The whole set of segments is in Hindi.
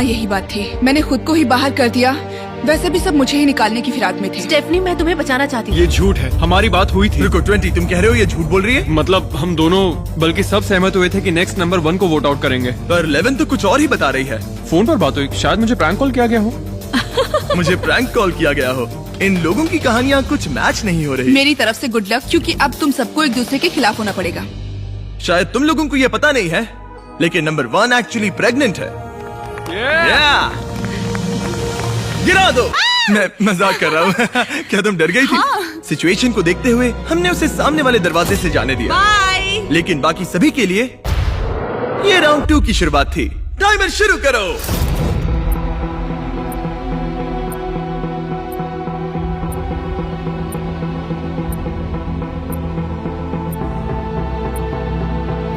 हाँ यही बात थी, मैंने खुद को ही बाहर कर दिया। वैसे भी सब मुझे ही निकालने की फिराक में थे। स्टेफनी, मैं तुम्हें बचाना चाहती हूँ। ये झूठ है, हमारी बात हुई थी। रुको 20, तुम कह रहे हो ये झूठ बोल रही है? मतलब हम दोनों, बल्कि सब सहमत हुए थे कि नेक्स्ट नंबर 1 को वोट आउट करेंगे। पर 11 तो कुछ और ही बता रही है। फोन पर बात हुई, शायद मुझे प्रैंक कॉल किया गया हो। मुझे प्रैंक कॉल किया गया हो। इन लोगों की कहानियाँ कुछ मैच नहीं हो रही। मेरी तरफ से गुड लक, क्योंकि अब तुम सबको एक दूसरे के खिलाफ होना पड़ेगा। शायद तुम लोगों को ये पता नहीं है, लेकिन नंबर 1 एक्चुअली प्रेग्नेंट है। गिरा दो। मैं मजाक कर रहा हूँ। क्या तुम डर गई थी? सिचुएशन को देखते हुए हमने उसे सामने वाले दरवाजे से जाने दिया। बाय। लेकिन बाकी सभी के लिए ये राउंड 2 की शुरुआत थी। टाइमर शुरू करो।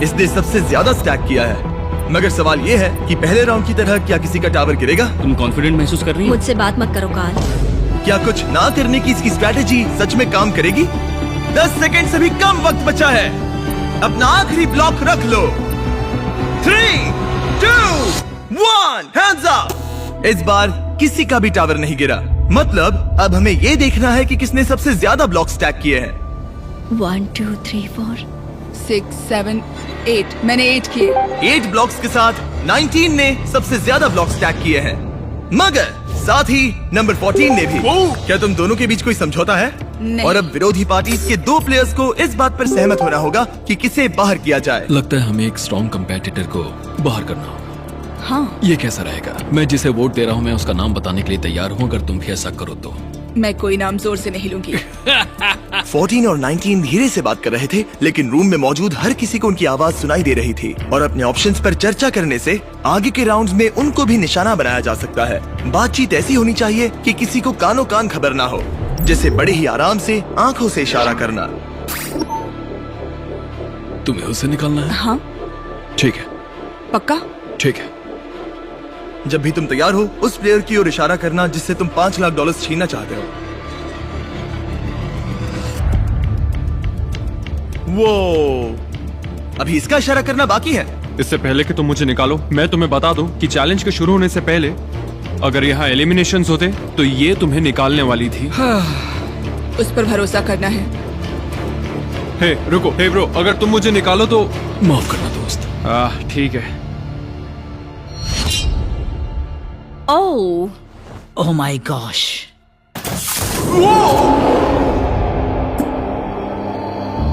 इसने सबसे ज्यादा स्टैक किया है, मगर सवाल ये है कि पहले राउंड की तरह क्या किसी का टावर गिरेगा? तुम कॉन्फिडेंट महसूस कर रही हो? मुझसे बात मत करो कार्ल। क्या कुछ ना करने की इसकी स्ट्रैटेजी सच में काम करेगी? 10 सेकंड से भी कम वक्त बचा है। अपना आखिरी ब्लॉक रख लो। 3, 2, 1, हैंड्स अप। इस बार किसी का भी टावर नहीं गिरा। मतलब अब हमें ये देखना है कि किसने सबसे ज्यादा ब्लॉक स्टैक किए हैं। 1 2 3 4 6 7 8, मैंने 8 किए। 8 ब्लॉक्स के साथ 19 ने सबसे ज्यादा ब्लॉक स्टैक किए हैं, मगर साथ ही नंबर 14 ने भी। क्या तुम दोनों के बीच कोई समझौता है? नहीं। और अब विरोधी पार्टी के 2 प्लेयर्स को इस बात पर सहमत होना होगा कि किसे बाहर किया जाए। लगता है हमें एक स्ट्रॉन्ग कंपेटिटर को बाहर करना होगा। हाँ, ये कैसा रहेगा? मैं जिसे वोट दे रहा हूँ मैं उसका नाम बताने के लिए तैयार हूँ, अगर तुम भी ऐसा करो तो। मैं कोई नाम जोर से नहीं लूंगी। 14 और 19 धीरे से बात कर रहे थे, लेकिन रूम में मौजूद हर किसी को उनकी आवाज सुनाई दे रही थी। और अपने ऑप्शंस पर चर्चा करने से आगे के राउंड्स में उनको भी निशाना बनाया जा सकता है। बातचीत ऐसी होनी चाहिए कि किसी को कानों कान खबर ना हो, जैसे बड़े ही आराम से आंखों से इशारा करना। तुम्हें उसे निकालना है? हाँ, ठीक है, पक्का? ठीक है। जब भी तुम तैयार हो, उस प्लेयर की ओर इशारा करना जिससे तुम $5 लाख छीनना चाहते हो। वो अभी इसका इशारा करना बाकी है। इससे पहले कि तुम मुझे निकालो, मैं तुम्हें बता दूं कि चैलेंज के शुरू होने से पहले अगर यहाँ एलिमिनेशंस होते तो ये तुम्हें निकालने वाली थी। उस पर भरोसा करना है। हे रुको, हे ब्रो, अगर तुम मुझे निकालो तो माफ करना दोस्त। ठीक है। Oh my gosh.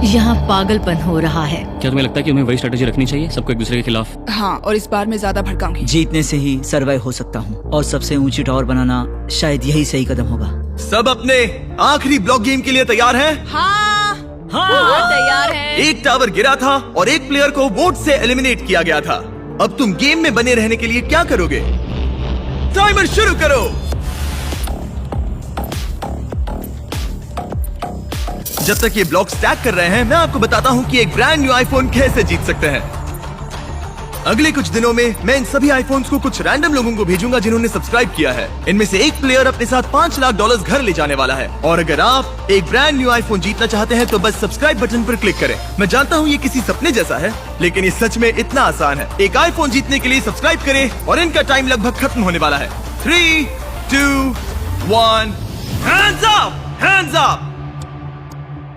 यहाँ पागलपन हो रहा है। क्या तुम्हें लगता है कि हमें वही स्ट्रेटेजी रखनी चाहिए, सबको एक दूसरे के खिलाफ? हाँ, और इस बार मैं ज्यादा भड़काऊंगी। जीतने से ही सर्वाइव हो सकता हूँ, और सबसे ऊंची टावर बनाना शायद यही सही कदम होगा। सब अपने आखिरी ब्लॉक गेम के लिए तैयार हैं? हाँ, तैयार है। एक टावर गिरा था और एक प्लेयर को वोट से एलिमिनेट किया गया था। अब तुम गेम में बने रहने के लिए क्या करोगे? टाइमर शुरू करो। जब तक ये ब्लॉक स्टैक कर रहे हैं, मैं आपको बताता हूं कि एक ब्रांड न्यू आईफोन कैसे जीत सकते हैं। अगले कुछ दिनों में मैं इन सभी आईफोन्स को कुछ रैंडम लोगों को भेजूंगा जिन्होंने सब्सक्राइब किया है। इनमें से एक प्लेयर अपने साथ $5 लाख घर ले जाने वाला है। और अगर आप एक ब्रांड न्यू आईफोन जीतना चाहते हैं तो बस सब्सक्राइब बटन पर क्लिक करें। मैं जानता हूँ ये किसी सपने जैसा है, लेकिन ये सच में इतना आसान है। एक आईफोन जीतने के लिए सब्सक्राइब करें और इनका टाइम लगभग खत्म होने वाला है। 3, 2, 1, हैंड्स अप, हैंड्स अप।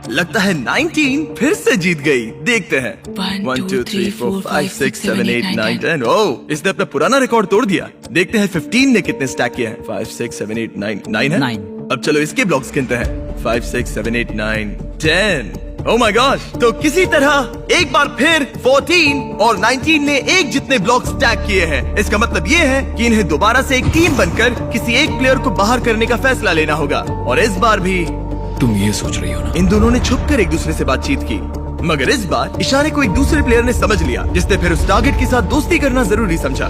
लगता है 19 फिर से जीत गई। देखते हैं। 1 2 3 4 5 6 7 8 9 10। ओह, इसने अपना पुराना रिकॉर्ड तोड़ दिया। देखते हैं 15 ने कितने स्टैक किए हैं। 5 6 7 8 9 है। 9। अब चलो इसके ब्लॉक्स गिनते हैं। 5 6 7 8 9 10। Oh my gosh. तो किसी तरह एक बार फिर 14 और 19 ने एक जितने ब्लॉक स्टैक किए हैं। इसका मतलब ये है कि इन्हें दोबारा से एक टीम बनकर किसी एक प्लेयर को बाहर करने का फैसला लेना होगा। और इस बार भी तुम ये सोच रही हो ना? इन दोनों ने छुपकर एक दूसरे से बातचीत की, मगर इस बार इशारे को एक दूसरे प्लेयर ने समझ लिया, जिसने फिर उस टारगेट के साथ दोस्ती करना जरूरी समझा।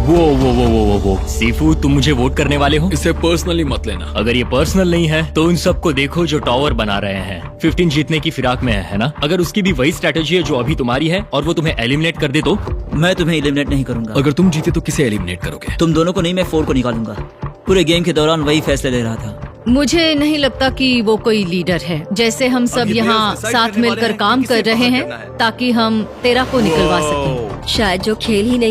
वो सीफू, तुम मुझे वोट करने वाले हो? इसे पर्सनली मत लेना। अगर ये पर्सनल नहीं है तो उन सबको देखो जो टावर बना रहे हैं। 15 जीतने की फिराक में है ना? अगर उसकी भी वही स्ट्रेटेजी है जो अभी तुम्हारी है और वो तुम्हें एलिमिनेट कर दे तो? मैं तुम्हें एलिमिनेट नहीं करूंगा। अगर तुम जीते तो किसे एलिमिनेट करोगे? तुम दोनों को नहीं, मैं 4 को निकालूंगा। पूरे गेम के दौरान वही फैसले ले रहा था। मुझे नहीं लगता कि वो कोई लीडर है। जैसे हम सब यहाँ साथ मिलकर काम कर रहे हैं ताकि हम 13 को निकलवा सकें। शायद जो खेल ही नहीं